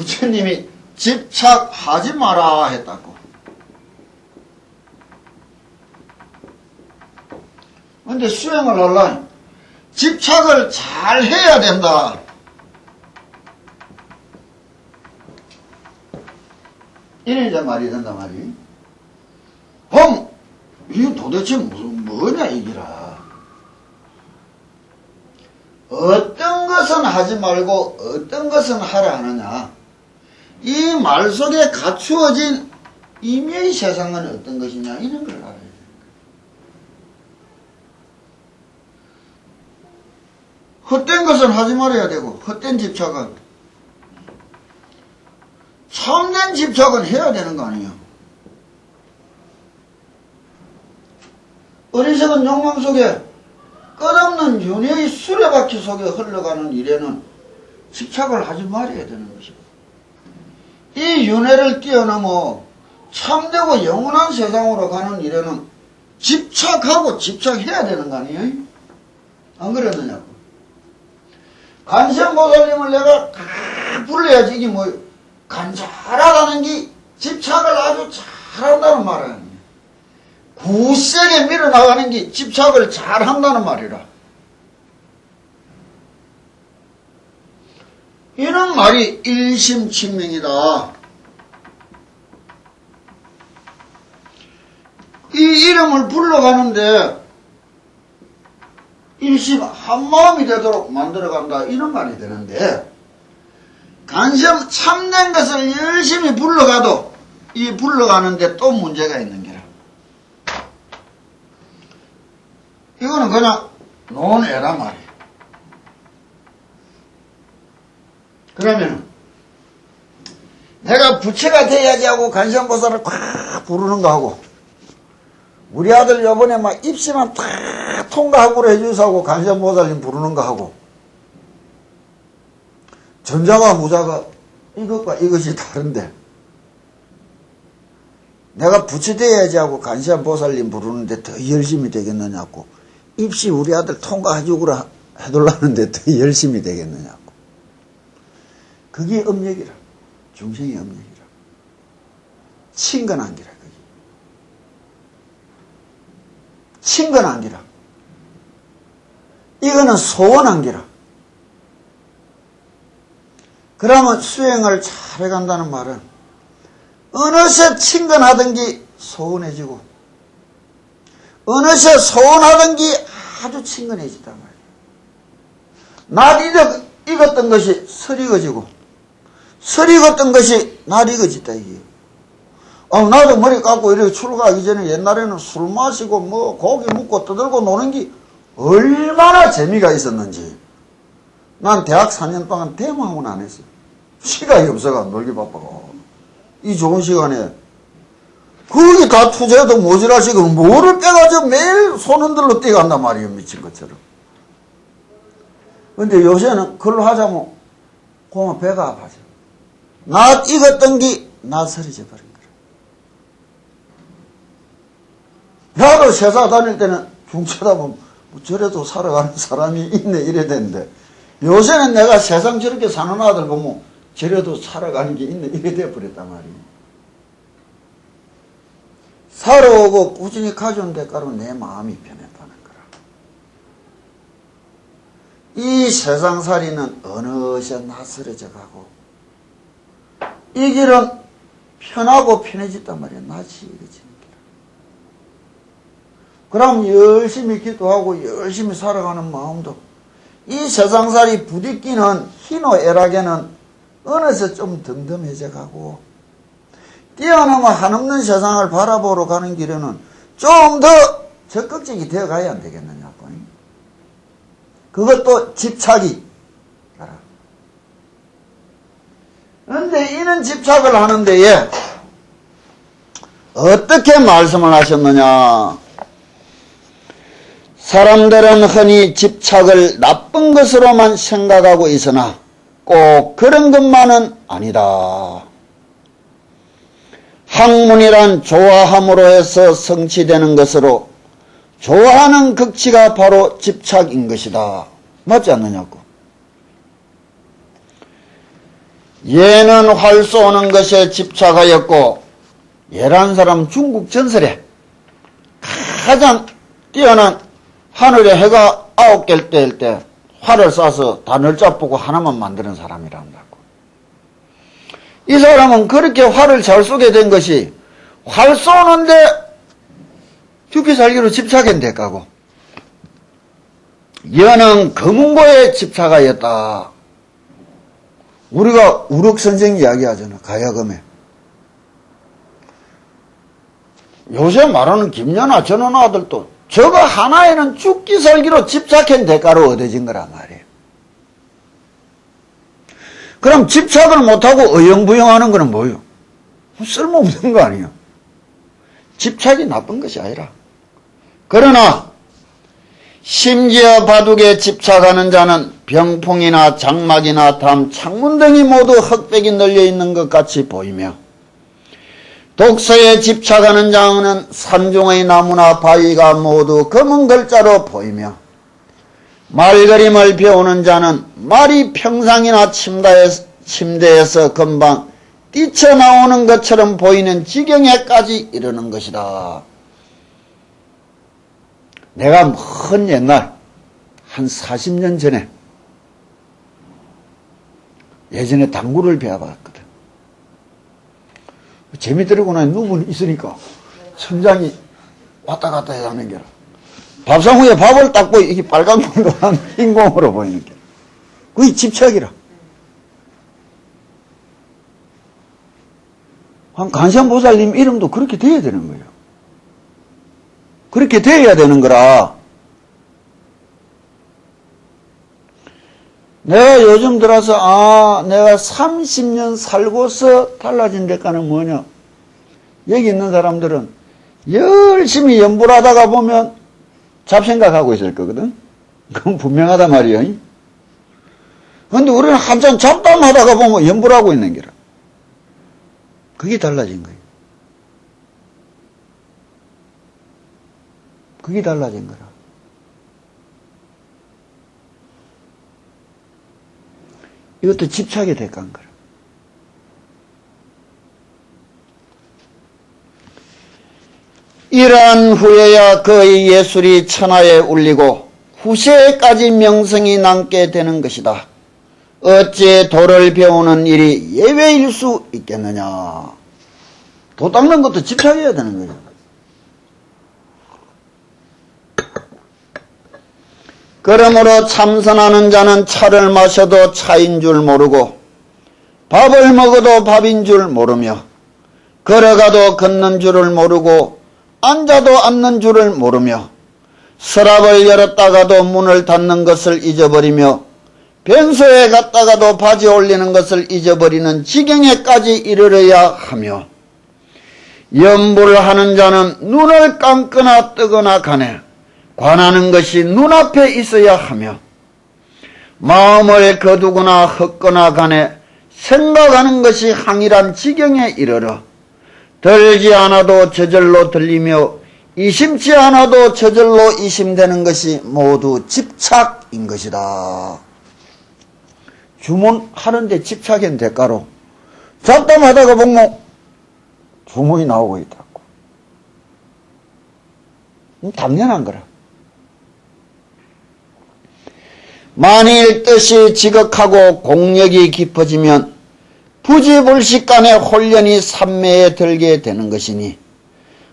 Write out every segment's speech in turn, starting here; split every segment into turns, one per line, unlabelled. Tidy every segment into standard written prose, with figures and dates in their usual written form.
부처님이 집착하지 마라 했다고. 근데 수행을 하려면 집착을 잘 해야 된다. 이래 이제 말이 된단 말이. 그럼 이게 도대체 뭐냐 이기라. 어떤 것은 하지 말고 어떤 것은 하라 하느냐. 이 말 속에 갖추어진 임의의 세상은 어떤 것이냐 이런 걸 알아야 돼. 헛된 것은 하지 말아야 되고 헛된 집착은 참된 집착은 해야 되는 거 아니에요. 어리석은 욕망 속에 끝없는 윤회의 수레바퀴 속에 흘러가는 일에는 집착을 하지 말아야 되는 것이고, 이 윤회를 뛰어넘어 참되고 영원한 세상으로 가는 일에는 집착하고 집착해야 되는 거 아니에요? 안 그러느냐고. 간세음보살님을 내가 다 불러야지 이게 뭐 간절하다는 게 집착을 아주 잘한다는 말 아니에요. 굳세게 밀어나가는 게 집착을 잘한다는 말이라. 이런 말이 일심칭명이다. 이 이름을 불러가는데 일심 한마음이 되도록 만들어간다 이런 말이 되는데, 간세음 참된 것을 열심히 불러가도 이 불러가는데 또 문제가 있는 게라. 이거는 그냥 논외란 말이에요. 그러면 내가 부처가 돼야지 하고 간세음보살을 꽉 부르는 거 하고, 우리 아들 요번에 막 입시만 다 통과하고 해주사고 간세음보살님 부르는 거 하고, 전자와 후자가 이것과 이것이 다른데 내가 부처 돼야지 하고 간세음보살님 부르는데 더 열심히 되겠느냐고, 입시 우리 아들 통과해주고 해달라는데 더 열심히 되겠느냐고. 그게 업력이라. 중생의 업력이라. 친근한 기라. 그게 친근한 기라. 이거는 소원한 기라. 그러면 수행을 잘해간다는 말은 어느새 친근하던 게 소원해지고 어느새 소원하던 게 아주 친근해지단 말이에요. 날 익었던 것이 설 익어지고 설 익었던 것이 날 익어지다 이게. 나도 머리 감고 이렇게 출가하기 전에 옛날에는 술 마시고 뭐 고기 먹고 떠들고 노는 게 얼마나 재미가 있었는지. 난 대학 4년 동안 대모함은 안 했어요. 시간이 없어가 놀기 바빠가. 이 좋은 시간에 거기 다 투자해도 모자라시고 뭐를 빼가지고 매일 손 흔들러 뛰어간단 말이에요. 미친 것처럼. 근데 요새는 그걸로 하자면 그만 배가 아파져. 나 익었던 게 나서리져 버린 거야. 나도 세상 다닐 때는 중쳐다보면 뭐 저래도 살아가는 사람이 있네 이래 되는데, 요새는 내가 세상 저렇게 사는 아들 보면 저래도 살아가는 게 있네 이래 돼버렸단 말이에요. 살아오고 꾸준히 가져온 데가로 내 마음이 변해가는 거라. 이 세상살이는 어느새 낯설어져 가고 이 길은 편하고 편해졌단 말이야. 낯이 익어지는 길. 그럼 열심히 기도하고 열심히 살아가는 마음도 이 세상살이 부딪히는 희노애락에는 어느새 좀 덤덤해져 가고, 뛰어넘어 한없는 세상을 바라보러 가는 길에는 좀 더 적극적이 되어 가야 안 되겠느냐고. 그것도 집착이. 그런데 이는 집착을 하는데 어떻게 말씀을 하셨느냐. 사람들은 흔히 집착을 나쁜 것으로만 생각하고 있으나 꼭 그런 것만은 아니다. 학문이란 좋아함으로 해서 성취되는 것으로 좋아하는 극치가 바로 집착인 것이다. 맞지 않느냐고. 얘는 활 쏘는 것에 집착하였고, 얘란 사람 중국 전설에 가장 뛰어난 하늘에 해가 9개일 때일 때 활을 쏴서 다 널짜보고 하나만 만드는 사람이란다고. 이 사람은 그렇게 활을 잘 쏘게 된 것이 활 쏘는데 죽기 살기로 집착했대까고. 얘는 금은고에 집착하였다. 우리가 우럭 선생 이야기하잖아. 가야금에. 요새 말하는 김연아 전원 아들도 저거 하나에는 죽기 살기로 집착한 대가로 얻어진 거란 말이에요. 그럼 집착을 못하고 어영부영하는 거는 뭐예요? 쓸모없는 거 아니에요. 집착이 나쁜 것이 아니라. 그러나 심지어 바둑에 집착하는 자는 병풍이나 장막이나 담, 창문 등이 모두 흑백이 널려있는 것 같이 보이며, 독서에 집착하는 자는 산중의 나무나 바위가 모두 검은 글자로 보이며, 말그림을 배우는 자는 말이 평상이나 침대에서 금방 뛰쳐나오는 것처럼 보이는 지경에까지 이르는 것이다. 내가 먼 옛날 한 40년 전에 예전에 당구를 배워봤거든. 재미들고 나니 누군 있으니까 천장이 왔다 갔다 해야 하는 게라. 밥상 후에 밥을 닦고 이게 빨간 공도 한 흰공으로 보이는 게. 그게 집착이라. 한 간시안보살님 이름도 그렇게 돼야 되는 거예요. 그렇게 돼야 되는 거라. 내가 요즘 들어서 내가 30년 살고서 달라진 대가는 뭐냐. 여기 있는 사람들은 열심히 연구를 하다가 보면 잡생각하고 있을 거거든. 그건 분명하단 말이야. 그런데 우리는 한참 잡담하다가 보면 연구를 하고 있는 게라. 그게 달라진 거예요. 그게 달라진 거라. 이것도 집착의 대가인 거라. 이러한 후에야 그의 예술이 천하에 울리고 후세에까지 명성이 남게 되는 것이다. 어찌 도를 배우는 일이 예외일 수 있겠느냐. 도 닦는 것도 집착해야 되는 거죠. 그러므로 참선하는 자는 차를 마셔도 차인 줄 모르고 밥을 먹어도 밥인 줄 모르며 걸어가도 걷는 줄을 모르고 앉아도 앉는 줄을 모르며 서랍을 열었다가도 문을 닫는 것을 잊어버리며 변소에 갔다가도 바지 올리는 것을 잊어버리는 지경에까지 이르러야 하며 염불을 하는 자는 눈을 감거나 뜨거나 가네 관하는 것이 눈앞에 있어야 하며 마음을 거두거나 헛거나 간에 생각하는 것이 항일한 지경에 이르러 들지 않아도 저절로 들리며 이심치 않아도 저절로 이심되는 것이 모두 집착인 것이다. 주문하는데 집착인 대가로 잡담하다가 보면 주문이 나오고 있다고. 당연한 거라. 만일 뜻이 지극하고 공력이 깊어지면 부지불식간에 혼련이 삼매에 들게 되는 것이니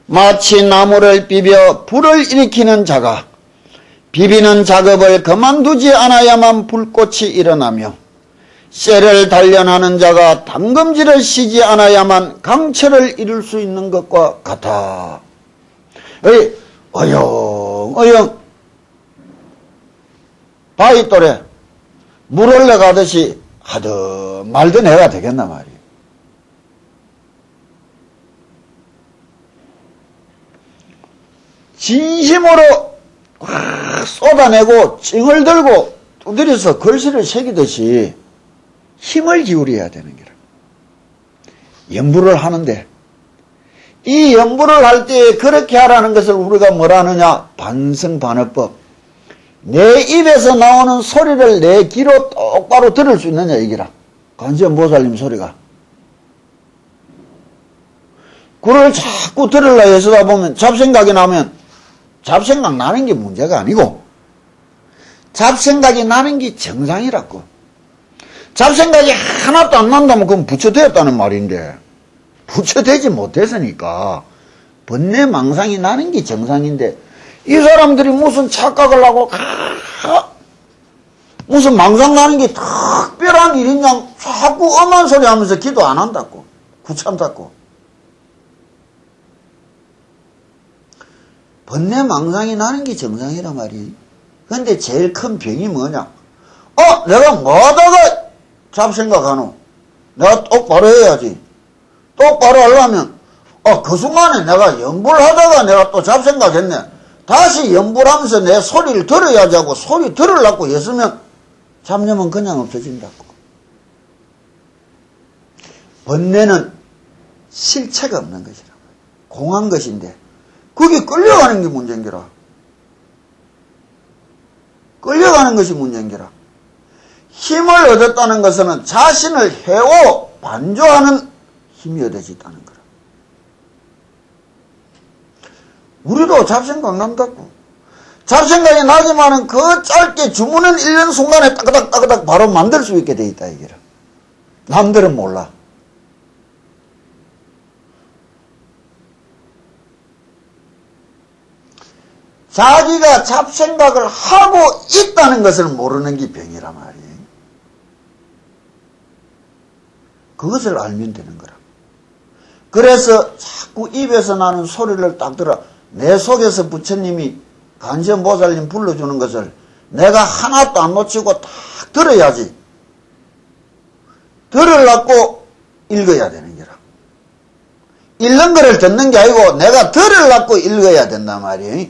마치 나무를 비벼 불을 일으키는 자가 비비는 작업을 그만두지 않아야만 불꽃이 일어나며 쇠를 단련하는 자가 담금질을 쉬지 않아야만 강철을 이룰 수 있는 것과 같아. 어영 바위돌에 물 올라가듯이 하든 말든 해가 되겠나 말이에요. 진심으로 쏟아내고 찡을 들고 두드려서 글씨를 새기듯이 힘을 기울여야 되는 거라. 연부를 하는데 이 연부를 할 때 그렇게 하라는 것을 우리가 뭐라 하느냐? 반성반어법. 내 입에서 나오는 소리를 내 귀로 똑바로 들을 수 있느냐 이기라. 관세음보살님 소리가. 그걸 자꾸 들으려 해서다 보면 잡생각이 나면 잡생각 나는 게 문제가 아니고 잡생각이 나는 게 정상이라고. 잡생각이 하나도 안 난다면 그건 부처되었다는 말인데 부처되지 못했으니까 번뇌망상이 나는 게 정상인데 이 사람들이 무슨 착각을 하고 무슨 망상 나는 게 특별한 일이냐 자꾸 엄한 소리 하면서 기도 안 한다고. 구참다고. 번뇌망상이 나는 게 정상이란 말이에요. 근데 제일 큰 병이 뭐냐? 내가 뭐하다가 잡생각하노? 내가 똑바로 해야지. 똑바로 하려면 그 순간에 내가 염불 하다가 내가 또 잡생각했네. 다시 염불 하면서 내 소리를 들어야지 하고 소리 들으려고 했으면 잡념은 그냥 없어진다고. 번뇌는 실체가 없는 것이라. 공한 것인데 그게 끌려가는 게 문제인기라. 끌려가는 것이 문제인기라. 힘을 얻었다는 것은 자신을 해오 반조하는 힘이 얻어졌다는 거라. 우리도 잡생각 난다고. 잡생각이 나지만은 그 짧게 주문을 읽는 순간에 따그닥 바로 만들 수 있게 돼 있다 이게라. 남들은 몰라. 자기가 잡생각을 하고 있다는 것을 모르는 게 병이란 말이에요. 그것을 알면 되는 거라. 그래서 자꾸 입에서 나는 소리를 딱 들어. 내 속에서 부처님이 관세음보살님 불러주는 것을 내가 하나도 안 놓치고 딱 들어야지. 들으려고 읽어야 되는 거라. 읽는 거를 듣는 게 아니고 내가 들으려고 읽어야 된단 말이에요.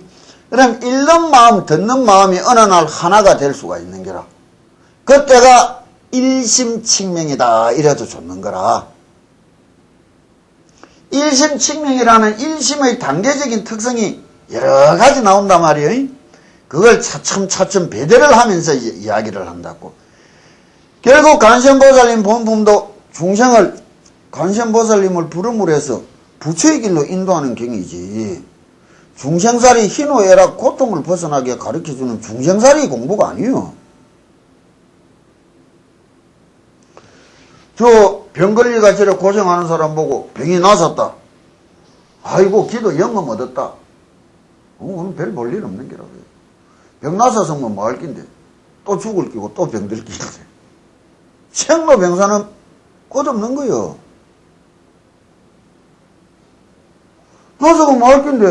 그럼 읽는 마음, 듣는 마음이 어느 날 하나가 될 수가 있는 거라. 그때가 일심칙명이다 이래도 좋는 거라. 일심칙명이라는 일심의 단계적인 특성이 여러 가지 나온단 말이에요. 그걸 차츰차츰 배대를 하면서 이야기를 한다고. 결국 관세음보살님 본품도 중생을 관세음보살님을 부름으로 해서 부처의 길로 인도하는 경이지. 중생살이 희노애락 고통을 벗어나게 가르쳐주는 중생살이 공부가 아니에요. 저 병 걸리가 저래 고생하는 사람 보고 병이 나섰다. 아이고 기도 영감 얻었다. 오늘 별 볼 일 없는 게라고요. 병 나섰으면 뭐 할 낀데 또 죽을 끼고 또 병들 끼인데 생로병사는 끝없는 거요. 나서고 뭐 할 낀데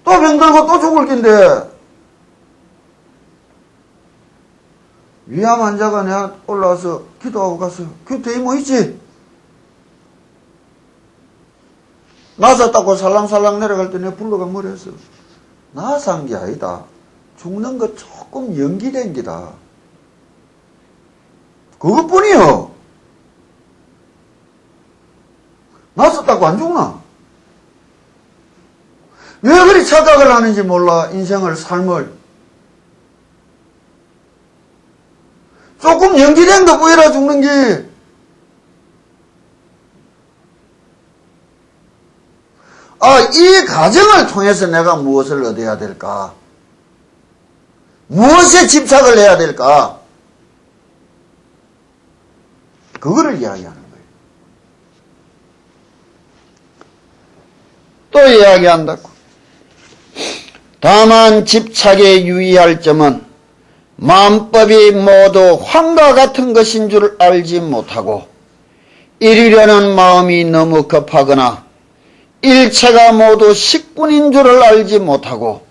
또 병들고 또 죽을 낀데 위암 환자가 내가 올라와서 기도하고 갔어요. 곁에 이모 있지? 나섰다고 살랑살랑 내려갈 때 내가 불러가 뭐라 했어? 나산 게 아니다. 죽는 거 조금 연기된 기다. 그것뿐이요. 나섰다고 안 죽나? 왜 그리 착각을 하는지 몰라. 인생을 삶을 조금 연기된 거 보이라 죽는 게. 이 과정을 통해서 내가 무엇을 얻어야 될까? 무엇에 집착을 해야 될까? 그거를 이야기하는 거예요. 또 이야기한다고. 다만 집착에 유의할 점은 마음법이 모두 황과 같은 것인 줄 알지 못하고 이르려는 마음이 너무 급하거나 일체가 모두 식군인 줄을 알지 못하고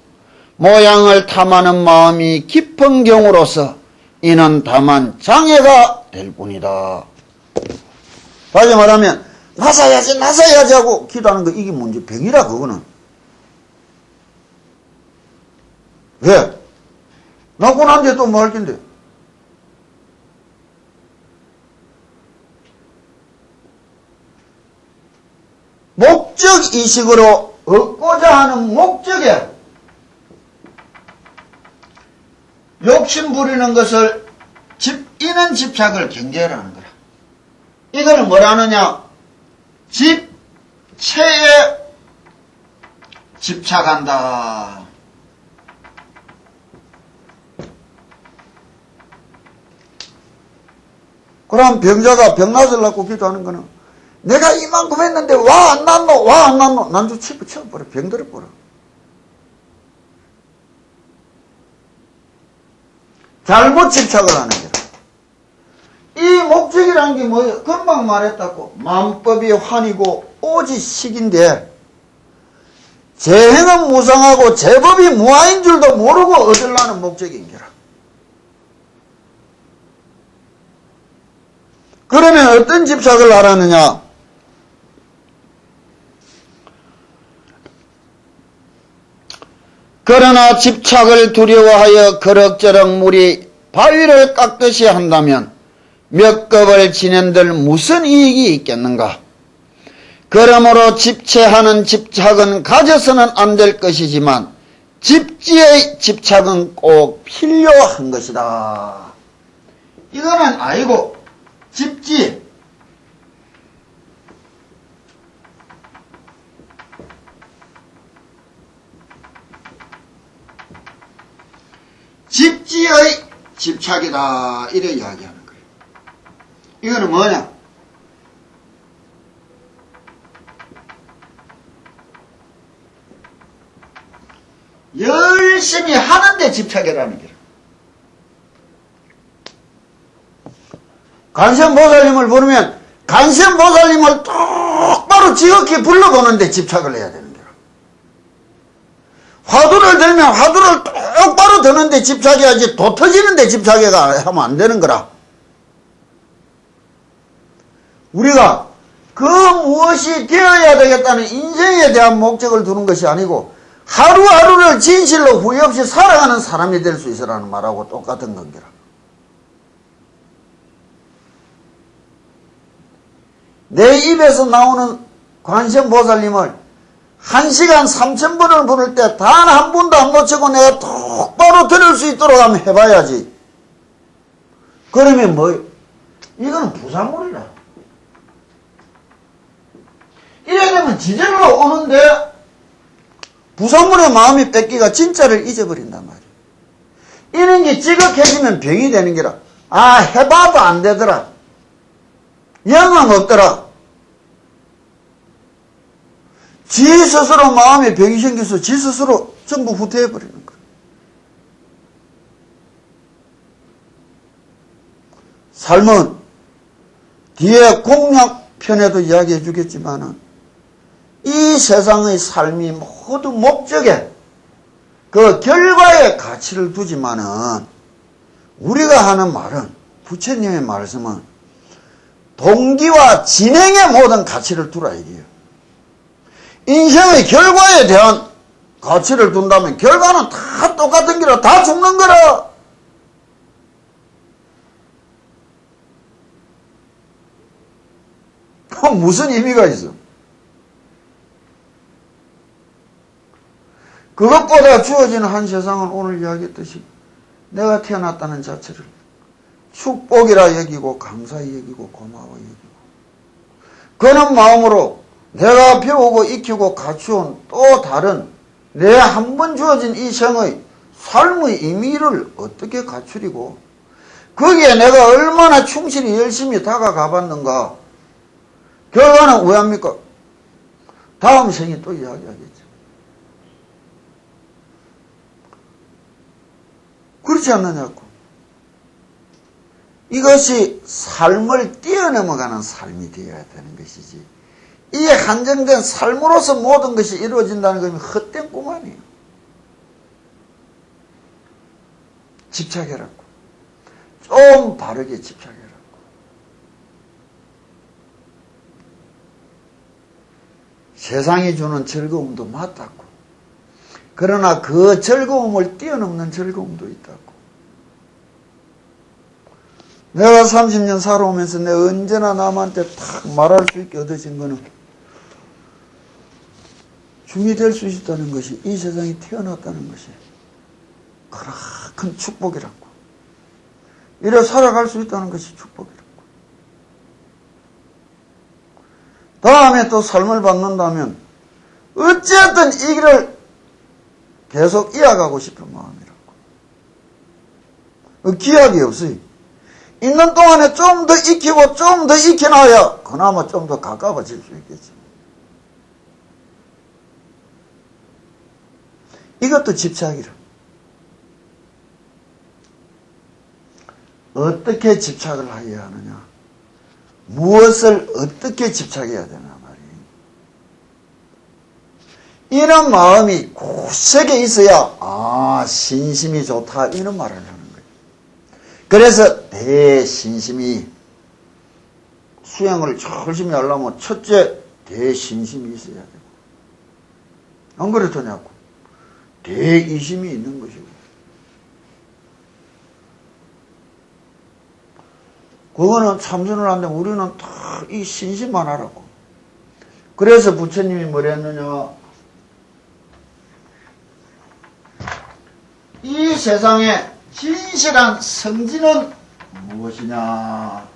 모양을 탐하는 마음이 깊은 경우로서 이는 다만 장애가 될 뿐이다. 다시 말하면 나서야지 하고 기도하는 거 이게 문제 병이라 그거는. 왜? 낳고 난 뒤에 또 뭐 할 텐데? 목적의식으로 얻고자 하는 목적에 욕심 부리는 것을 이는 집착을 경계하라는 거라. 이거는 뭐라느냐? 집체에 집착한다. 그럼 병자가 병 낫으려고 기도하는 거는 내가 이만큼 했는데 와 안 낫노? 와 안 낫노? 난주 치버려. 병 들어버려. 잘못 집착을 하는 거라. 이 목적이라는 게 뭐예요? 금방 말했다고. 만법이 환이고 오직 식인데 재행은 무상하고 제법이 무아인 줄도 모르고 얻으려는 목적인 거라. 그러면 어떤 집착을 하라느냐? 그러나 집착을 두려워하여 그럭저럭 물이 바위를 깎듯이 한다면 몇 겁을 지낸들 무슨 이익이 있겠는가? 그러므로 집체하는 집착은 가져서는 안 될 것이지만 집지의 집착은 꼭 필요한 것이다. 이거는 아니고 집지. 집지의 집착이다. 이래 이야기하는 거예요. 이거는 뭐냐? 열심히 하는데 집착이라는 거예요. 관세음보살님을 부르면 관세음보살님을 똑바로 지극히 불러보는데 집착을 해야 되는 거야. 화두를 들면 화두를 똑바로 드는데 집착해야지 도 터지는데 집착해가 하면 안 되는 거라. 우리가 그 무엇이 되어야 되겠다는 인생에 대한 목적을 두는 것이 아니고 하루하루를 진실로 후회 없이 살아가는 사람이 될 수 있으라는 말하고 똑같은 건기라. 내 입에서 나오는 관세음보살님을 1시간 3,000번을 부를 때 단 한 번도 안 놓치고 내가 똑바로 들을 수 있도록 한번 해봐야지. 그러면 뭐예요? 이거는 부산물이라. 이래 되면 지절로 오는데 부산물의 마음이 뺏기가 진짜를 잊어버린단 말이에요. 이런 게 지극해지면 병이 되는 게라. 아, 해봐도 안 되더라. 영감 없더라. 지 스스로 마음에 병이 생겨서 지 스스로 전부 후퇴해버리는 거예요. 삶은 뒤에 공약편에도 이야기해 주겠지만은 이 세상의 삶이 모두 목적에 그 결과에 가치를 두지만은 우리가 하는 말은 부처님의 말씀은 동기와 진행의 모든 가치를 두라 이게요. 인생의 결과에 대한 가치를 둔다면 결과는 다 똑같은 거라. 다 죽는 거라. 그럼 무슨 의미가 있어? 그것보다 주어지는 한 세상은 오늘 이야기했듯이 내가 태어났다는 자체를 축복이라 여기고 감사히 여기고 고마워 여기고 그런 마음으로 내가 배우고 익히고 갖추온 또 다른 내 한 번 주어진 이 생의 삶의 의미를 어떻게 갖추리고 거기에 내가 얼마나 충실히 열심히 다가가 봤는가. 결과는 왜 합니까? 다음 생에 또 이야기하겠죠. 그렇지 않느냐고. 이것이 삶을 뛰어넘어가는 삶이 되어야 되는 것이지. 이 한정된 삶으로서 모든 것이 이루어진다는 것은 헛된 꿈 아니에요. 집착해라고. 좀 바르게 집착해라고. 세상이 주는 즐거움도 맞다고. 그러나 그 즐거움을 뛰어넘는 즐거움도 있다고. 내가 30년 살아오면서 내가 언제나 남한테 탁 말할 수 있게 얻어진 거는 중이 될 수 있다는 것이 이 세상에 태어났다는 것이 큰 축복이라고. 이래 살아갈 수 있다는 것이 축복이라고. 다음에 또 삶을 받는다면 어쨌든 이 길을 계속 이어가고 싶은 마음이라고. 기약이 없어요. 있는 동안에 좀 더 익히고 좀 더 익혀놔야 그나마 좀 더 가까워질 수 있겠지. 이것도 집착이라. 어떻게 집착을 해야 하느냐? 무엇을 어떻게 집착해야 되나 말이에요. 이런 마음이 굳세게 있어야 신심이 좋다 이런 말을 하는 거예요. 그래서 대신심이 수행을 열심히 하려면 첫째 대신심이 있어야 되고 안 그렇더냐고. 대이심이 있는 것이고 그거는 참선을 하는데 우리는 다 이 신심만 하라고. 그래서 부처님이 뭐라 했느냐. 이 세상에 진실한 성지는 무엇이냐.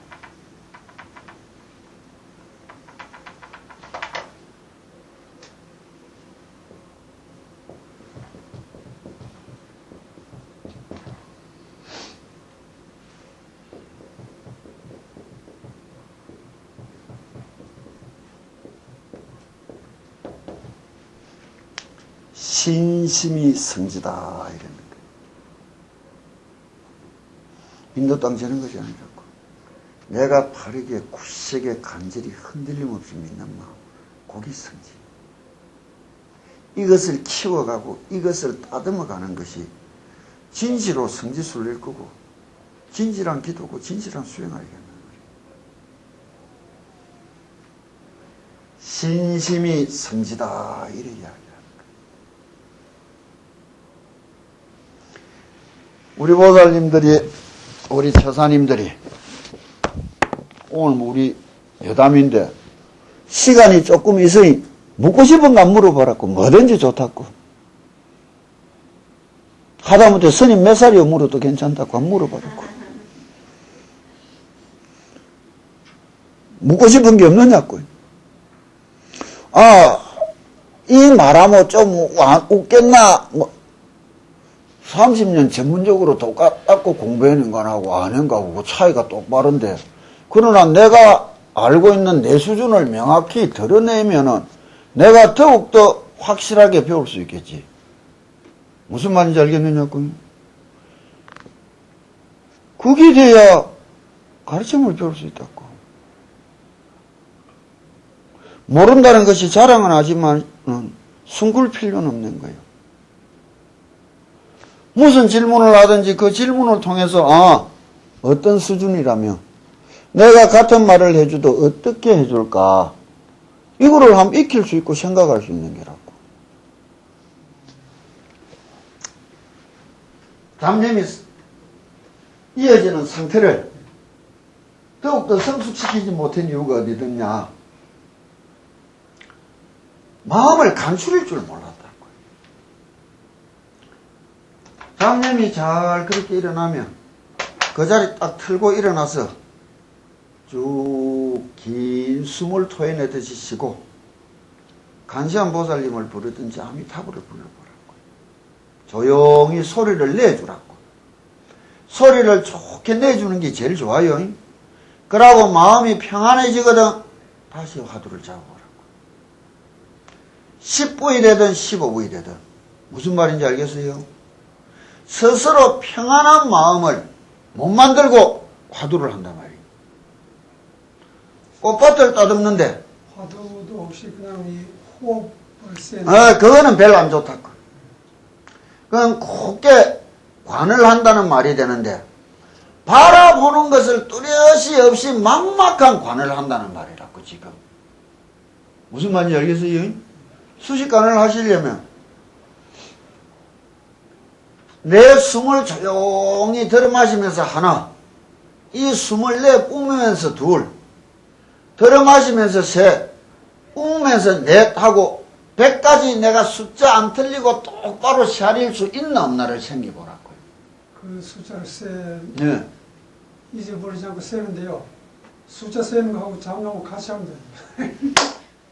신심이 성지다 이러는 거예요. 인도 땅 저는 것이 아니라고. 내가 바르게 굳세게 간절히 흔들림 없이 믿는 마음, 그게 성지. 이것을 키워가고 이것을 따듬어가는 것이 진실로 성지순례일 거고 진실한 기도고 진실한 수행하겠는 거예요. 신심이 성지다 이래 이야기합니다. 우리 보살님들이 우리 처사님들이 오늘 우리 여담인데 시간이 조금 있으니 묻고 싶은 거 물어보라고. 뭐든지 좋다고. 하다못해 스님 몇 살이요 물어도 괜찮다고 안 물어보라고. 묻고 싶은 게 없느냐고. 이 말하면 좀 웃겠나. 30년 전문적으로 똑같고 공부하는 거하고 아는 거하고 그 차이가 똑바른데, 그러나 내가 알고 있는 내 수준을 명확히 드러내면은 내가 더욱더 확실하게 배울 수 있겠지. 무슨 말인지 알겠느냐고요? 그게 돼야 가르침을 배울 수 있다고. 모른다는 것이 자랑은 하지만 숨길 필요는 없는 거예요. 무슨 질문을 하든지 그 질문을 통해서 어떤 수준이라며 내가 같은 말을 해줘도 어떻게 해줄까, 이거를 한번 익힐 수 있고 생각할 수 있는 게라고. 잡념이 이어지는 상태를 더욱더 성숙시키지 못한 이유가 어디 있냐. 마음을 간추릴 줄 몰랐다고요. 잡념이 잘 그렇게 일어나면 그 자리 딱 틀고 일어나서 쭉 긴 숨을 토해내듯이 쉬고 간시한 보살님을 부르든지 아미타불을 불러보라고. 조용히 소리를 내주라고. 소리를 좋게 내주는 게 제일 좋아요. 그러고 마음이 평안해지거든 다시 화두를 잡아보라고. 10부이 되든 15부이 되든 무슨 말인지 알겠어요? 스스로 평안한 마음을 못 만들고 화두를 한단 말이에요. 꽃밭을 따듬는데
화두도 없이 그냥 이 호흡을 쓰는
그거는 별로 안 좋다고. 그건 곱게 관을 한다는 말이 되는데 바라보는 것을 뚜렷이 없이 막막한 관을 한다는 말이라고. 지금 무슨 말인지 알겠어요? 수식관을 하시려면 내 숨을 조용히 들어마시면서 하나, 이 숨을 내뿜으면서 둘, 들어마시면서 셋, 뿜으면서 넷 하고 100까지 내가 숫자 안 틀리고 똑바로 샤릴 수 있나 없나를 생겨보라고요.
그 숫자를
네.
잊어버리지 않고 세는데요. 숫자 세는 거하고 잠하고 같이 하면 돼요.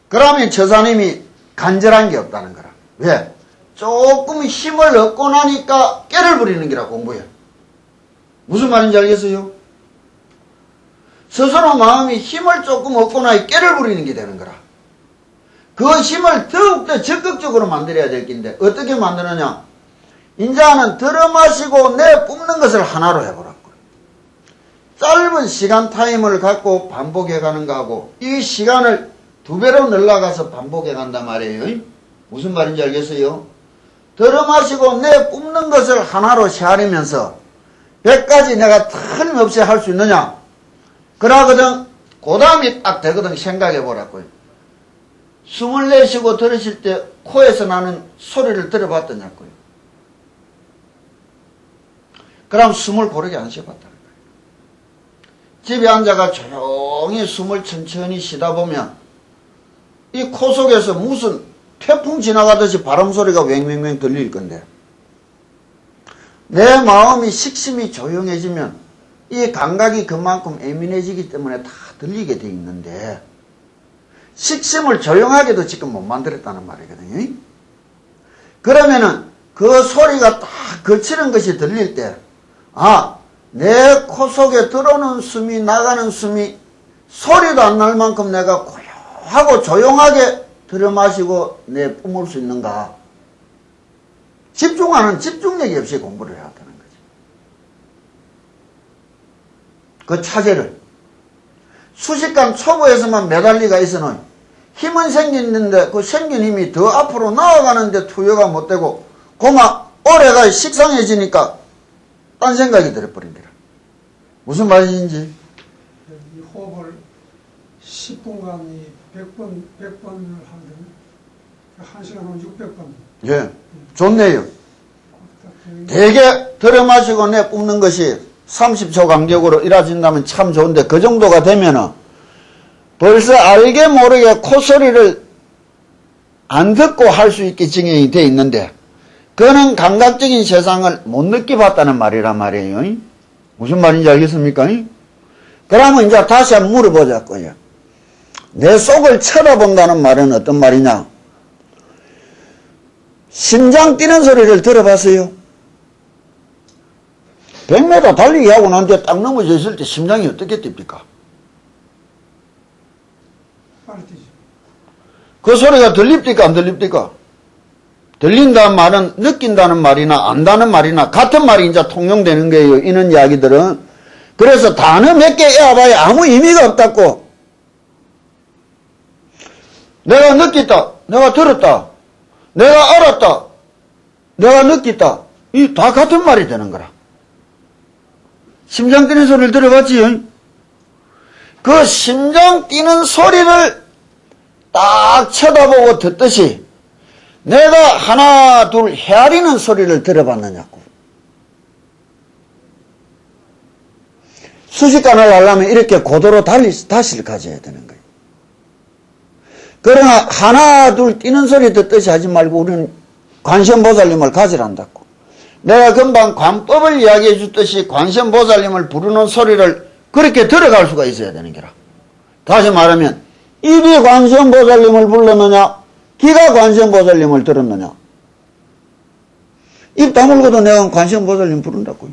그러면 처사님이 간절한 게 없다는 거라. 왜? 조금 힘을 얻고 나니까 깨를 부리는 게라 공부해. 무슨 말인지 알겠어요? 스스로 마음이 힘을 조금 얻고 나니 깨를 부리는 게 되는 거라. 그 힘을 더욱더 적극적으로 만들어야 될 긴데 어떻게 만드느냐? 인자는 들어마시고 내뿜는 것을 하나로 해보라고. 짧은 시간 타임을 갖고 반복해 가는 거하고 이 시간을 2배로 늘려가서 반복해 간단 말이에요. 무슨 말인지 알겠어요? 들어마시고 내뿜는 것을 하나로 헤아리면서 100가지 내가 틀림없이 할 수 있느냐? 그러거든 그 다음이 딱 되거든. 생각해 보라고요. 숨을 내쉬고 들으실 때 코에서 나는 소리를 들어봤더냐고요. 그럼 숨을 고르게 안 쉬어봤다는 거예요. 집에 앉아가 조용히 숨을 천천히 쉬다 보면 이 코 속에서 무슨 태풍 지나가듯이 바람 소리가 왱왱왱 들릴 건데 내 마음이 식심이 조용해지면 이 감각이 그만큼 예민해지기 때문에 다 들리게 돼 있는데 식심을 조용하게도 지금 못 만들었다는 말이거든요. 그러면은 그 소리가 딱 거치는 것이 들릴 때 내 코 속에 들어오는 숨이 나가는 숨이 소리도 안 날 만큼 내가 고요하고 조용하게 들어마시고 내뿜을 수 있는가? 집중하는 집중력이 없이 공부를 해야 되는 거지. 그 차제를 수식간 초보에서만 매달리가 있어는 힘은 생기는데 그 생긴 힘이 더 앞으로 나아가는데 투여가 못 되고 고마 오래가 식상해지니까 딴 생각이 들어버린다. 무슨 말인지.
이 호흡을 10분간 100번을 하면 1시간 하면 600번.
예, 좋네요. 되게 들어마시고 내뿜는 것이 30초 간격으로 이루어진다면 참 좋은데 그 정도가 되면은 벌써 알게 모르게 콧소리를 안 듣고 할 수 있게 증명이 돼 있는데 그는 감각적인 세상을 못 느껴봤다는 말이란 말이에요. 무슨 말인지 알겠습니까? 그러면 이제 다시 한번 물어보자고요. 내 속을 쳐다본다는 말은 어떤 말이냐? 심장 뛰는 소리를 들어봤어요? 100m 달리기 하고 난 뒤에 딱 넘어져 있을 때 심장이 어떻게 뜁니까?
빨리 뛰죠.
그 소리가 들립니까? 안 들립니까? 들린다는 말은 느낀다는 말이나 안다는 말이나 같은 말이 이제 통용되는 거예요. 이런 이야기들은. 그래서 단어 몇 개 외워봐야 아무 의미가 없다고. 내가 느꼈다. 내가 들었다. 내가 알았다. 내가 느꼈다. 이 다 같은 말이 되는 거라. 심장 뛰는 소리를 들어봤지요? 그 심장 뛰는 소리를 딱 쳐다보고 듣듯이 내가 하나 둘 헤아리는 소리를 들어봤느냐고. 수식관을 하려면 이렇게 고도로 다시를 가져야 되는 거예요. 그러나 하나 둘 뛰는 소리 듣듯이 하지 말고 우리는 관세음보살님을 가지란다고. 내가 금방 관법을 이야기해 줬듯이 관세음보살님을 부르는 소리를 그렇게 들어갈 수가 있어야 되는 거라. 다시 말하면 입이 관세음보살님을 불렀느냐 귀가 관세음보살님을 들었느냐. 입 다물고도 내가 관세음보살님 부른다고요.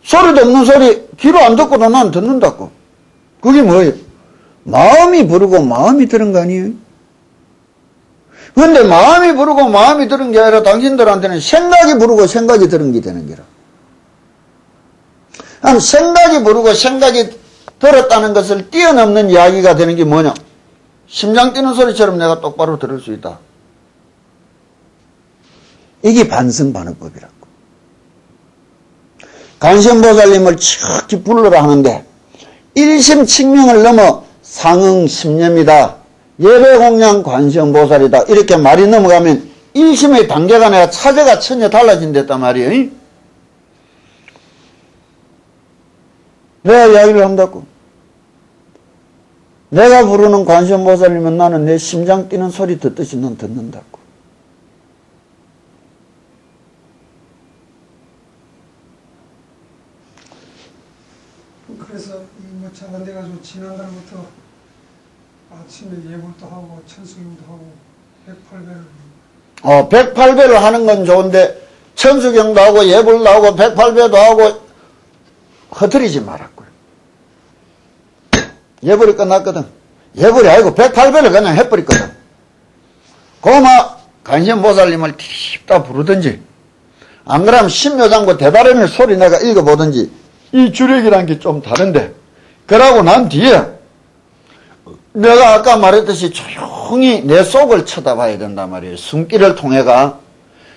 소리도 없는 소리 귀로 안 듣고도 난 듣는다고. 그게 뭐예요? 마음이 부르고 마음이 들은 거 아니에요? 그런데 마음이 부르고 마음이 들은 게 아니라 당신들한테는 생각이 부르고 생각이 들은 게 되는 거라. 그럼 생각이 부르고 생각이 들었다는 것을 뛰어넘는 이야기가 되는 게 뭐냐? 심장 뛰는 소리처럼 내가 똑바로 들을 수 있다. 이게 반성반응법이라고. 관세음보살님을 척히 불러라 하는데 일심 칙명을 넘어 상응 심념이다. 예배공양 관세음보살이다. 이렇게 말이 넘어가면 일심의 단계가 내가 차제가 전혀 달라진댔단 말이에요. 내가 이야기를 한다고. 내가 부르는 관세음보살님은 나는 내 심장 뛰는 소리 듣듯이 넌 듣는다고.
그래서 이 뭐 장관돼가지고 지난달부터 아침에 예불도 하고 천수경도 하고 108배를
108배를 하는 건 좋은데 천수경도 하고 예불도 하고 108배도 하고 허트리지 말았고요. 예불이 끝났거든. 예불이 아니고 108배를 그냥 해버렸거든. 고마 관세음보살님을 팁다 부르든지 안 그러면 신묘장구 대다리는 소리 내가 읽어보든지 이 주력이란 게 좀 다른데 그러고 난 뒤에 내가 아까 말했듯이 조용히 내 속을 쳐다봐야 된단 말이에요. 숨길을 통해가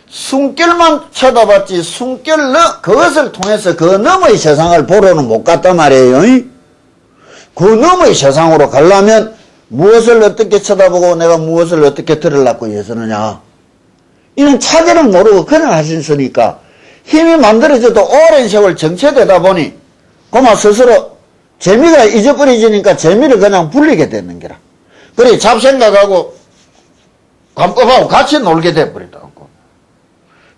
숨길만 쳐다봤지 그것을 통해서 그 너머의 세상을 보러는 못 갔단 말이에요. 그 너머의 세상으로 가려면 무엇을 어떻게 쳐다보고 내가 무엇을 어떻게 들으려고 해서느냐. 이는 차별을 모르고 그냥 하셨으니까 힘이 만들어져도 오랜 세월 정체되다 보니 고마 스스로 재미가 잊어버려지니까 재미를 그냥 불리게 되는 게라. 그래 잡생각하고 관법하고 같이 놀게 돼버리더라고.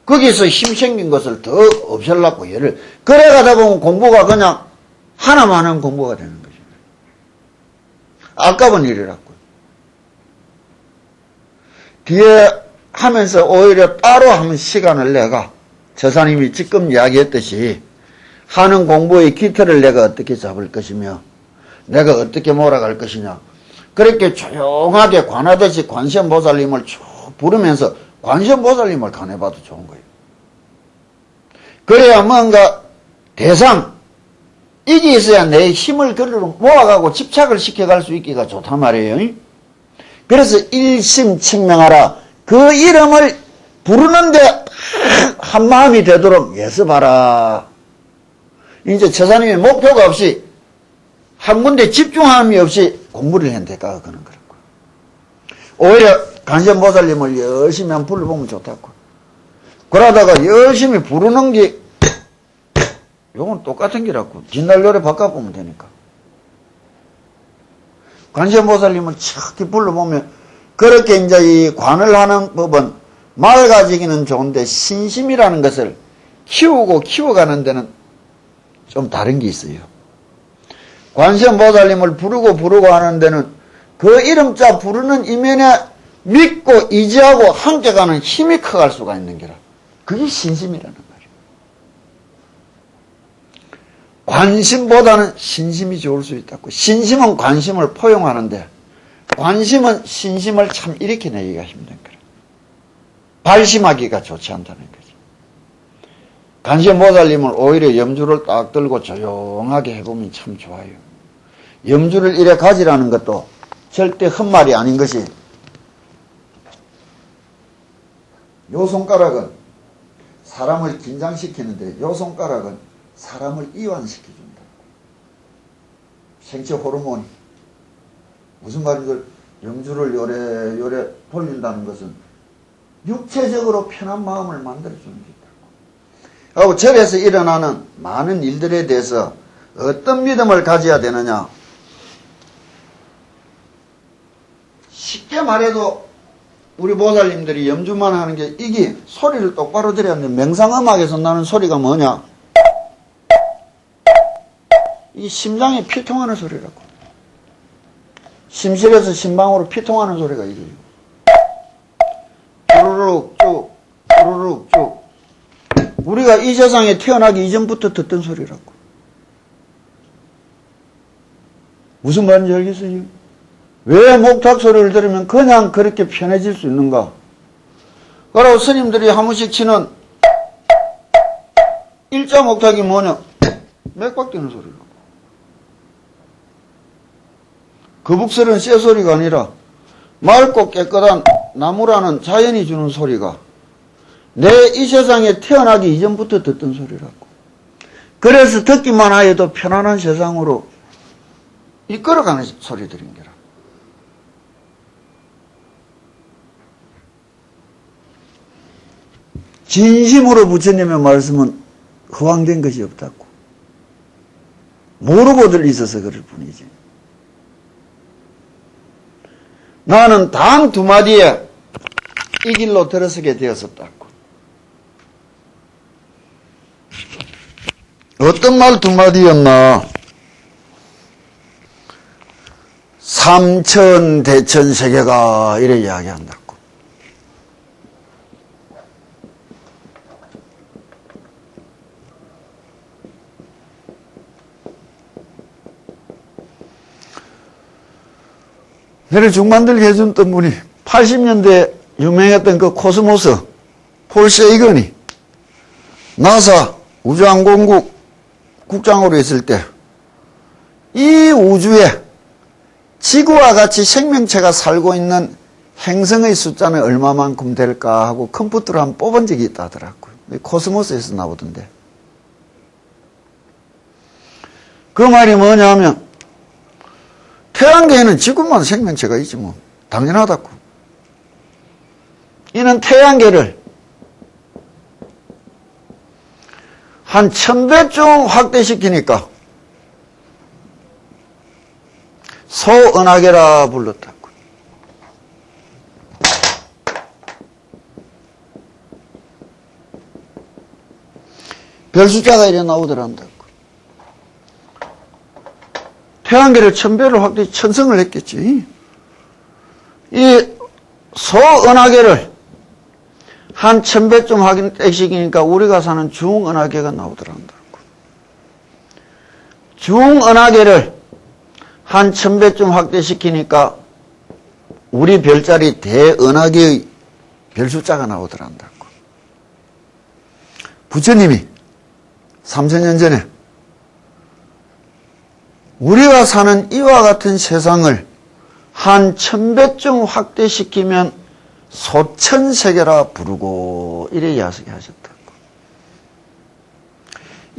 거기서 힘 생긴 것을 더 없애려고 그래 가다 보면 공부가 그냥 하나만 하는 공부가 되는 거지. 아까운 일이라고. 뒤에 하면서 오히려 따로 하면 시간을 내가 저사님이 지금 이야기했듯이 하는 공부의 기틀을 내가 어떻게 잡을 것이며 내가 어떻게 몰아갈 것이냐. 그렇게 조용하게 관하듯이 관세음보살님을 쭉 부르면서 관세음보살님을 관해봐도 좋은 거예요. 그래야 뭔가 대상 이게 있어야 내 힘을 그리로 모아가고 집착을 시켜갈 수 있기가 좋단 말이에요. 그래서 일심측명하라. 그 이름을 부르는데 한마음이 되도록 예습하라. 이제 처사님의 목표가 없이 한 군데 집중함이 없이 공부를 했는데가 그런 거라고. 오히려 관세음보살님을 열심히 한번 불러보면 좋다고. 그러다가 열심히 부르는 게 요건 똑같은 게라고. 진날 노래 바꿔보면 되니까. 관세음보살님을 척히 불러보면 그렇게 이제 이 관을 하는 법은 맑아지기는 좋은데 신심이라는 것을 키우고 키워가는 데는 좀 다른 게 있어요. 관세음보살님을 부르고 하는 데는 그 이름자 부르는 이면에 믿고 의지하고 함께 가는 힘이 커갈 수가 있는 게라. 그게 신심이라는 말이에요. 관심보다는 신심이 좋을 수 있다고. 신심은 관심을 포용하는데 관심은 신심을 참 일으켜내기가 힘든 거라. 발심하기가 좋지 않다는 거죠. 관세음보살님을 오히려 염주를 딱 들고 조용하게 해보면 참 좋아요. 염주를 이래 가지라는 것도 절대 헛말이 아닌 것이 요 손가락은 사람을 긴장시키는데 요 손가락은 사람을 이완시켜준다. 생체 호르몬이 무슨 말인지 염주를 요래 돌린다는 것은 육체적으로 편한 마음을 만들어주는 게 있다고. 하고 절에서 일어나는 많은 일들에 대해서 어떤 믿음을 가져야 되느냐. 쉽게 말해도 우리 보살님들이 염주만 하는 게 이게 소리를 똑바로 들어야 하는데 명상음악에서 나는 소리가 뭐냐. 이 심장에 피통하는 소리라고. 심실에서 심방으로 피통하는 소리가 이거예요. 쭈루룩 쭉 쭈루룩 쭉. 우리가 이 세상에 태어나기 이전부터 듣던 소리라고. 무슨 말인지 알겠어요? 왜 목탁 소리를 들으면 그냥 그렇게 편해질 수 있는가? 그러고 스님들이 한 번씩 치는 일자 목탁이 뭐냐? 맥박되는 소리라고. 거북설은 쇠소리가 아니라 맑고 깨끗한 나무라는 자연이 주는 소리가 내 이 세상에 태어나기 이전부터 듣던 소리라고. 그래서 듣기만 하여도 편안한 세상으로 이끌어가는 소리들인 거라. 진심으로 부처님의 말씀은 허황된 것이 없다고. 모르고들 있어서 그럴 뿐이지. 나는 단 두 마디에 이 길로 들어서게 되었었다고. 어떤 말 두 마디였나? 삼천 대천 세계가 이래 이야기한다고. 내를 중만들게 해줬던 분이 80년대 유명했던 그 코스모스 폴 세이건이 나사 우주항공국 국장으로 있을 때 이 우주에 지구와 같이 생명체가 살고 있는 행성의 숫자는 얼마만큼 될까 하고 컴퓨터로 한번 뽑은 적이 있다 하더라고요. 코스모스에서 나오던데. 그 말이 뭐냐면 태양계에는 지구만 생명체가 있지 뭐. 당연하다고. 이는 태양계를 한 1000배쯤 확대시키니까 소은하계라 불렀다고. 별 숫자가 이래 나오더란다고. 태양계를 1000배로 확대, 천성을 했겠지. 이 소은하계를 한 1000배쯤 확대시키니까 우리가 사는 중은하계가 나오더란다고. 중은하계를 한 1000배쯤 확대시키니까 우리 별자리 대은하계의 별 숫자가 나오더란다고. 부처님이 3000년 전에 우리가 사는 이와 같은 세상을 한 1000배쯤 확대시키면 소천세계라 부르고 이래 이야기하셨다고.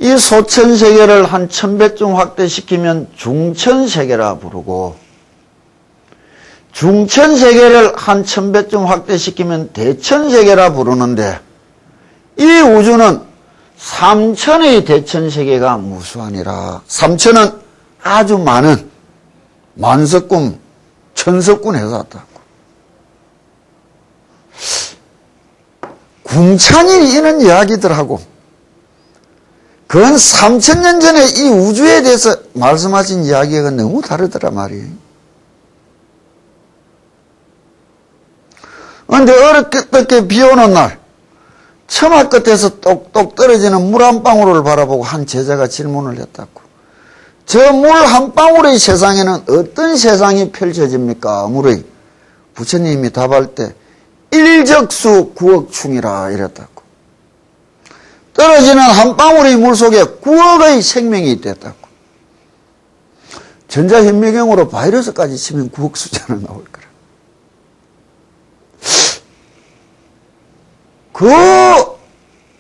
이 소천세계를 한 1000배쯤 확대시키면 중천세계라 부르고 중천세계를 한 1000배쯤 확대시키면 대천세계라 부르는데 이 우주는 3000의 대천세계가 무수하니라. 3000은 아주 많은 만석군, 천석군 해서 왔다고. 궁찬이 이런 이야기들하고 그건 3000년 전에 이 우주에 대해서 말씀하신 이야기가 너무 다르더라 말이에요. 그런데 어렵게 비 오는 날 처마 끝에서 똑똑 떨어지는 물 한 방울을 바라보고 한 제자가 질문을 했다고. 저 물 한 방울의 세상에는 어떤 세상이 펼쳐집니까? 물의 부처님이 답할 때 일적수 구억충이라 이랬다고. 떨어지는 한 방울의 물 속에 9억의 생명이 있댔다고. 전자현미경으로 바이러스까지 치면 9억 숫자는 나올 거라. 그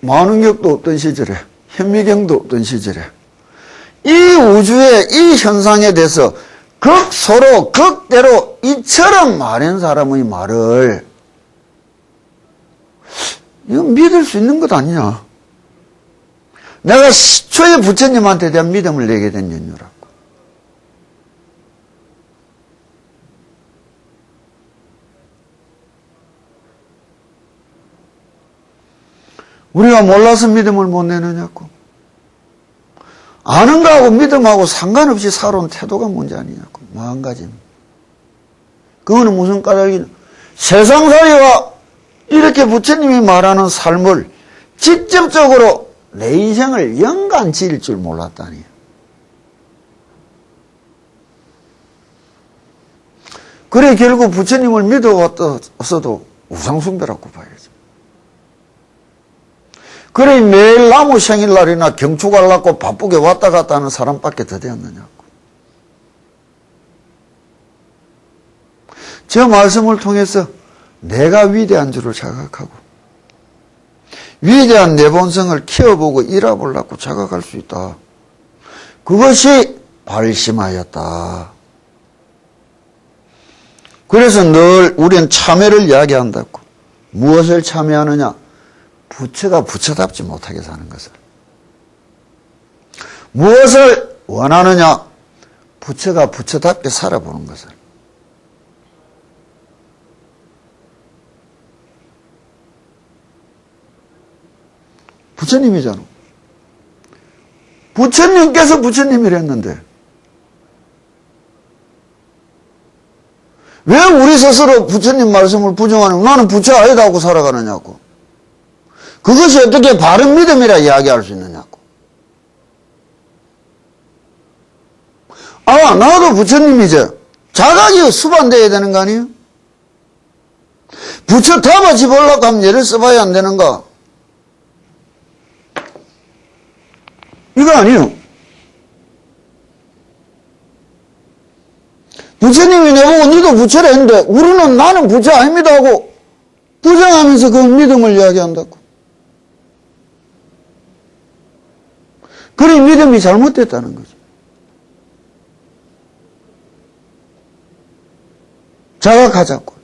만원경도 없던 시절에, 현미경도 없던 시절에 이 우주의 이 현상에 대해서 극소로 극대로 이처럼 말한 사람의 말을 이거 믿을 수 있는 것 아니냐. 내가 시초에 부처님한테 대한 믿음을 내게 된 연유라고. 우리가 몰라서 믿음을 못 내느냐고. 아는 거하고 믿음하고 상관없이 살아온 태도가 문제 아니냐고. 마음가짐. 그거는 무슨 까닭이냐. 세상살이와 이렇게 부처님이 말하는 삶을 직접적으로 내 인생을 연관 지을 줄 몰랐다니. 그래 결국 부처님을 믿어왔어도 우상숭배라고 봐야지. 그래 매일 나무 생일날이나 경축 하려고 바쁘게 왔다 갔다 하는 사람밖에 더 되었느냐고. 저 말씀을 통해서 내가 위대한 줄을 자각하고 위대한 내 본성을 키워보고 일해보려고 자각할 수 있다. 그것이 발심하였다. 그래서 늘 우리는 참회를 이야기한다고. 무엇을 참회하느냐? 부처가 부처답지 못하게 사는 것을. 무엇을 원하느냐? 부처가 부처답게 살아보는 것을. 부처님이잖아. 부처님께서 부처님이랬는데 왜 우리 스스로 부처님 말씀을 부정하냐고, 나는 부처 아니다 하고 살아가느냐고. 그것이 어떻게 바른 믿음이라 이야기할 수 있느냐고. 아, 나도 부처님이죠. 자각이 수반돼야 되는 거 아니에요? 부처 답아 집으려고 하면 예를 써봐야 안 되는가? 이거 아니에요. 부처님이 내보고 니도 부처라 했는데 우리는 나는 부처 아닙니다 하고 부정하면서 그 믿음을 이야기한다고. 그리 믿음이 잘못됐다는 거죠. 자각하자고.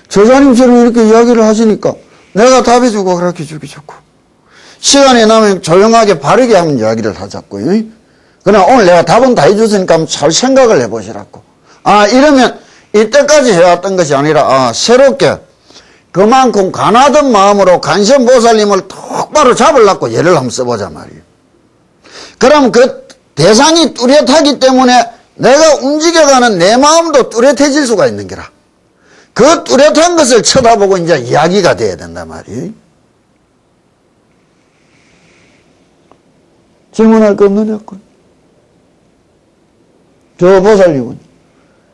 저자님처럼 이렇게 이야기를 하시니까 내가 답해주고 가르쳐주기 좋고, 시간이 나면 조용하게 바르게 하면 이야기를 하자고요. 그러나 오늘 내가 답은 다 해줬으니까 한번 잘 생각을 해보시라고. 아, 이러면 이때까지 해왔던 것이 아니라, 새롭게 그만큼 가나든 마음으로 간선보살님을 똑바로 잡으려고 예를 한번 써보자 말이에요. 그럼 그 대상이 뚜렷하기 때문에 내가 움직여가는 내 마음도 뚜렷해질 수가 있는 게라. 그 뚜렷한 것을 쳐다보고 이제 이야기가 돼야 된단 말이에요. 질문할 거 없느냐고. 저 보살님은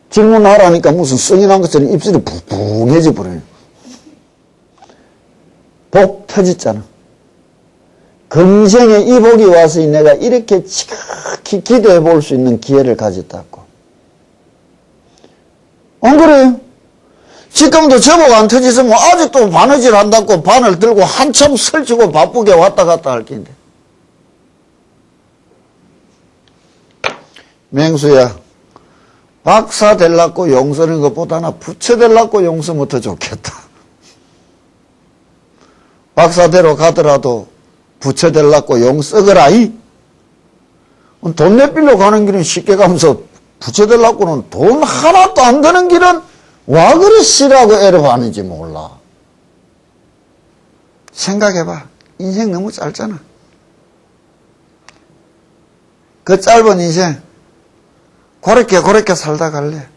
질문하라니까 무슨 성이 난 것처럼 입술이 붕붕해져 버려요. 복 터졌잖아. 금생에 이 복이 와서 내가 이렇게 지극히 기도해 볼 수 있는 기회를 가졌다고. 안 그래요? 지금도 저복 안 터지면 아직도 바느질 한다고 바늘 들고 한참 설치고 바쁘게 왔다 갔다 할 텐데. 맹수야, 박사 되려고 용서는 것보다는 부처 되려고 용서면 더 좋겠다. 박사대로 가더라도 부처 되려고 용서거라이. 돈 내빌려 가는 길은 쉽게 가면서 부처 되려고는 돈 하나도 안 드는 길은 와 그리 씨라고 애를 하는지 몰라. 생각해봐. 인생 너무 짧잖아. 그 짧은 인생 고렇게 살다 갈래.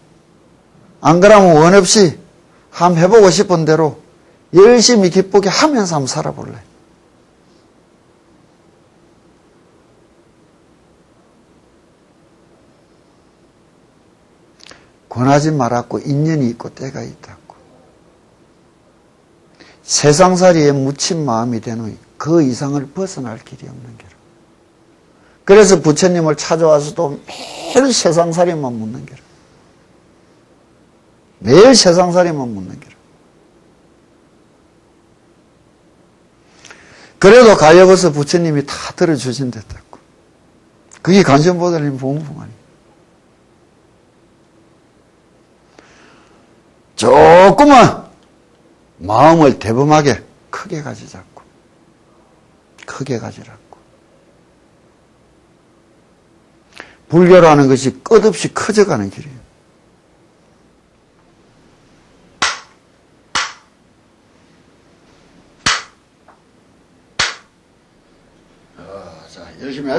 안 그러면 원 없이 한번 해보고 싶은 대로 열심히 기쁘게 하면서 한번 살아볼래. 권하지 말았고 인연이 있고 때가 있다고. 세상살이에 묻힌 마음이 되는 그 이상을 벗어날 길이 없는 게라. 그래서 부처님을 찾아와서도 매일 세상살이만 묻는 게라. 매일 세상살이만 묻는 게라. 그래도 가엾어서 부처님이 다 들어주신댔다고. 그게 간선보살님 본분 아니에요. 조금만 마음을 대범하게 크게 가지자고. 크게 가지라고. 불교라는 것이 끝없이 커져가는 길이에요. 자, 열심히